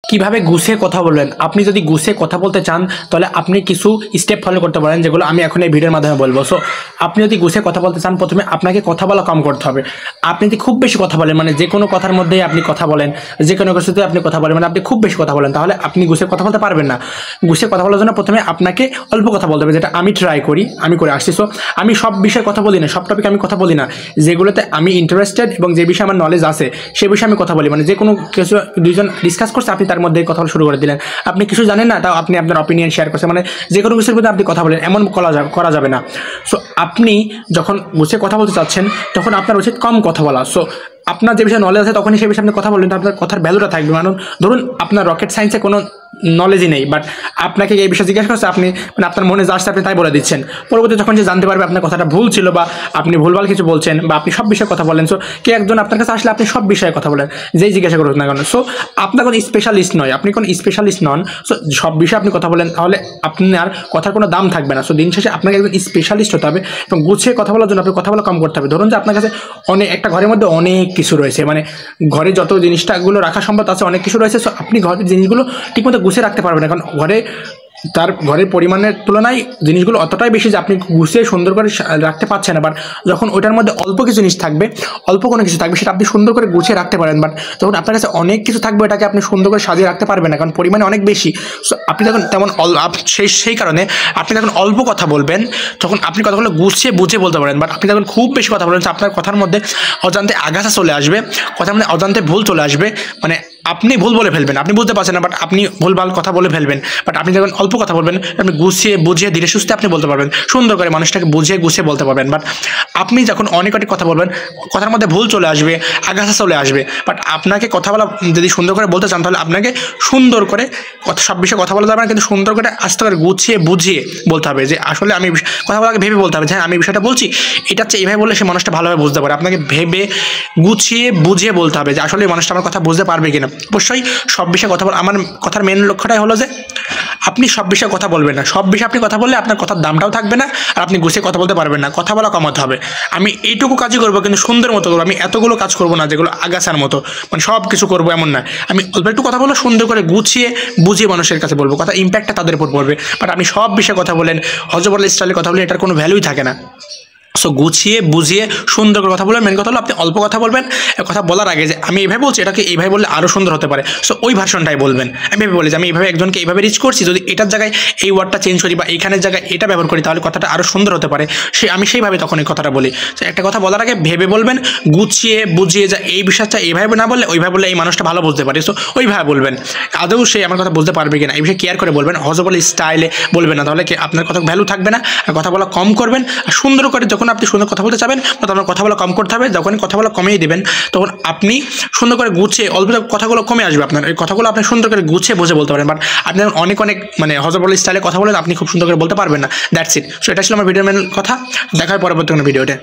কিভাবে গুছিয়ে কথা বলবেন। আপনি যদি গুছিয়ে কথা বলতে চান তাহলে আপনি কিছু স্টেপ ফলো করতে পারেন, যেগুলো আমি এখন এই ভিডিওর মাধ্যমে বলবো। সো আপনি যদি গুছিয়ে কথা বলতে চান, প্রথমে আপনাকে কথা বলা কম করতে হবে। আপনি যদি খুব বেশি কথা বলেন, মানে যে কোনো কথার মধ্যেই আপনি কথা বলেন, যে কোনো কিছুতে আপনি কথা বলেন, মানে আপনি খুব বেশি কথা বলেন, তাহলে আপনি গুছিয়ে কথা বলতে পারবেন না। গুছিয়ে কথা বলার জন্য প্রথমে আপনাকে অল্প কথা বলতে হবে, যেটা আমি ট্রাই করি, আমি করে আসছি। সো আমি সব বিষয়ে কথা বলি না, সব টপিক আমি কথা বলি না। যেগুলোতে আমি ইন্টারেস্টেড এবং যে বিষয়ে আমার নলেজ আছে সে বিষয়ে আমি কথা বলি। মানে যে কোনো কিছু দুইজন ডিসকাস করছে, আপনি তার মধ্যে কথা শুরু করে দিলেন। আপনি কিছু জানেন না, তাও আপনি আপনার অপিনিয়ন শেয়ার করছেন, মানে যে কোনো কিছুর মধ্যে আপনি কথা বলেন, এমন করা যাবে না। সো আপনি যখন গুছিয়ে কথা বলতে চাচ্ছেন তখন আপনার উচিত কম কথা বলা। সো আপনার যে বিষয়ে নলেজ আছে তখনই সেই বিষয়ে আপনি কথা বললেন, তো আপনার কথার ভ্যালুটা থাকবে। মানে ধরুন আপনার রকেট সায়েন্সে কোনো নলেজই নেই, বাট আপনাকে এই বিষয়ে জিজ্ঞাসা করছে, আপনি মানে আপনার মনে যা আসছে আপনি তাই বলে দিচ্ছেন। পরবর্তী যখন যে জানতে পারবে আপনার কথাটা ভুল ছিল, বা আপনি ভুলভাল কিছু বলছেন, বা আপনি সব বিষয়ে কথা বলেন। সো কে একজন আপনার কাছে আসলে আপনি সব বিষয়ে কথা বলেন, যেই জিজ্ঞাসা করুন না কেন। সো আপনার কোনো স্পেশালিস্ট নয়, আপনি কোনো স্পেশালিস্ট নন। সো সব বিষয়ে আপনি কথা বলেন, তাহলে আপনার কথার কোনো দাম থাকবে না। সো দিন শেষে আপনাকে একজন স্পেশালিস্ট হতে হবে এবং গুছিয়ে কথা বলার জন্য আপনি কথা বলা কম করতে হবে। ধরুন যে আপনার কাছে একটা ঘরের মধ্যে অনেক কিছু রয়েছে, মানে ঘরে যত জিনিসটাগুলো রাখা সম্ভব আছে অনেক কিছু রয়েছে। সো আপনি ঘরের জিনিসগুলো ঠিকমতো গুছিয়ে রাখতে পারবেন না, কারণ ঘরের পরিমাণের তুলনায় জিনিসগুলো অতটাই বেশি যে আপনি গুছিয়ে সুন্দর করে রাখতে পারছেন না। বাট যখন ওইটার মধ্যে অল্প কিছু জিনিস থাকবে, অল্প কোনো কিছু থাকবে, সেটা আপনি সুন্দর করে গুছিয়ে রাখতে পারেন। বাট যখন আপনার কাছে অনেক কিছু থাকবে, এটাকে আপনি সুন্দর করে সাজিয়ে রাখতে পারবেন না, কারণ পরিমাণে অনেক বেশি। সো আপনি যখন সেই কারণে আপনি যখন অল্প কথা বলবেন, তখন আপনি কথাগুলো গুছিয়ে বুঝিয়ে বলতে পারেন। বাট আপনি যখন খুব বেশি কথা বলবেন, আপনার কথার মধ্যে অজান্তে আগাছা চলে আসবে, কথার মধ্যে অজান্তে ভুল চলে আসবে, মানে আপনি ভুল বলে ফেলবেন, আপনি বুঝতে পারছেন না, বাট আপনি ভুলভাল কথা বলে ফেলবেন। বাট আপনি যখন অল্প কথা বলবেন, আপনি গুছিয়ে বুঝিয়ে ধীরে সুস্থে আপনি বলতে পারবেন, সুন্দর করে মানুষটাকে বুঝিয়ে গুছিয়ে বলতে পারবেন। বাট আপনি যখন অনেক কথা বলবেন, কথার মধ্যে ভুল চলে আসবে, আগাছা চলে আসবে। বাট আপনাকে কথা বলা যদি সুন্দর করে বলতে চান, তাহলে আপনাকে সুন্দর করে সব বিষয়ে কথা বলা যাবে না, কিন্তু সুন্দর করে আস্তে করে গুছিয়ে বুঝিয়ে বলতে হবে। যে আসলে আমি কথা বলাকে ভেবে বলতে হবে, যে আমি বিষয়টা বলছি, এটা হচ্ছে এইভাবে বললে সে মানুষটা ভালোভাবে বুঝতে পারে। আপনাকে ভেবে গুছিয়ে বুঝিয়ে বলতে হবে যে আসলে মানুষটা আমার কথা বুঝতে পারবে কিনা। অবশ্যই সব বিষয়ে কথা বলা, আমার কথার মেন লক্ষ্যটাই হলো যে আপনি সব বিষয়ে কথা বলবেন না। সব বিষয়ে আপনি কথা বললে আপনার কথার দামটাও থাকবে না, আর আপনি গুছিয়ে কথা বলতে পারবেন না। কথা বলা কমাতে হবে। আমি এইটুকু কাজই করবো, কিন্তু সুন্দর মতো করবো। আমি এতগুলো কাজ করবো না যেগুলো আগাছার মতো, মানে সব কিছু করবো এমন না। আমি অল্প একটু কথা বলবো, সুন্দর করে গুছিয়ে বুঝিয়ে মানুষের কাছে বলবো, কথা ইম্প্যাক্টটা তাদের উপর পড়বে। বাট আপনি সব বিষয়ে কথা বলেন, হজবরল স্টাইলে কথা বলেন, এটার কোনো ভ্যালুই থাকে না। সো গুছিয়ে বুঝিয়ে সুন্দর করে কথা বলবেন। মেন কথা হলো আপনি অল্প কথা বলবেন, কথা বলার আগে যে আমি এইভাবে বলছি, এটাকে এইভাবে বললে আরও সুন্দর হতে পারে, সো ওই ভার্সনটাই বলবেন। আমি এভাবে বলি যে আমি এইভাবে একজনকে এইভাবে রিচ করছি, যদি এটার জায়গায় এই ওয়ার্ডটা চেঞ্জ করি বা এইখানের জায়গায় এটা ব্যবহার করি, তাহলে কথাটা আরও সুন্দর হতে পারে। আমি সেইভাবে তখন এই কথাটা বলি। তো একটা কথা বলার আগে ভেবে বলবেন, গুছিয়ে বুঝিয়ে, যা এই বিষয়টা এইভাবে না বললে ওইভাবে বললে এই মানুষটা ভালো বুঝতে পারে। সো ওইভাবে বলবেন, আদৌ সে আমার কথা বুঝতে পারবে কিনা এই বিষয়ে কেয়ার করে বলবেন। হজবল স্টাইলে বলবেন না, তাহলে কি আপনার কথা ভ্যালু থাকবে না। আর কথা বলা কম করবেন, আর সুন্দর করে যখন আপনি সুন্দর কথা বলতে চাবেন, তখন কথা বলা কম করতে হবে। যখন কথা বলা কমিয়ে দেবেন, তখন আপনি সুন্দর করে গুছিয়ে অল্প কথাগুলো কমে আসবে। আপনার এই কথাগুলো আপনি সুন্দর করে গুছিয়ে বুঝে বলতে পারেন। বাট আপনি অনেক মানে হজবল স্টাইলে কথা বলেন, আপনি খুব সুন্দর করে বলতে পারবেন না। That's it. সো এটা ছিল আমার ভিডিওর মেন কথা। দেখা হয় পরবর্তী কোনো ভিডিওতে।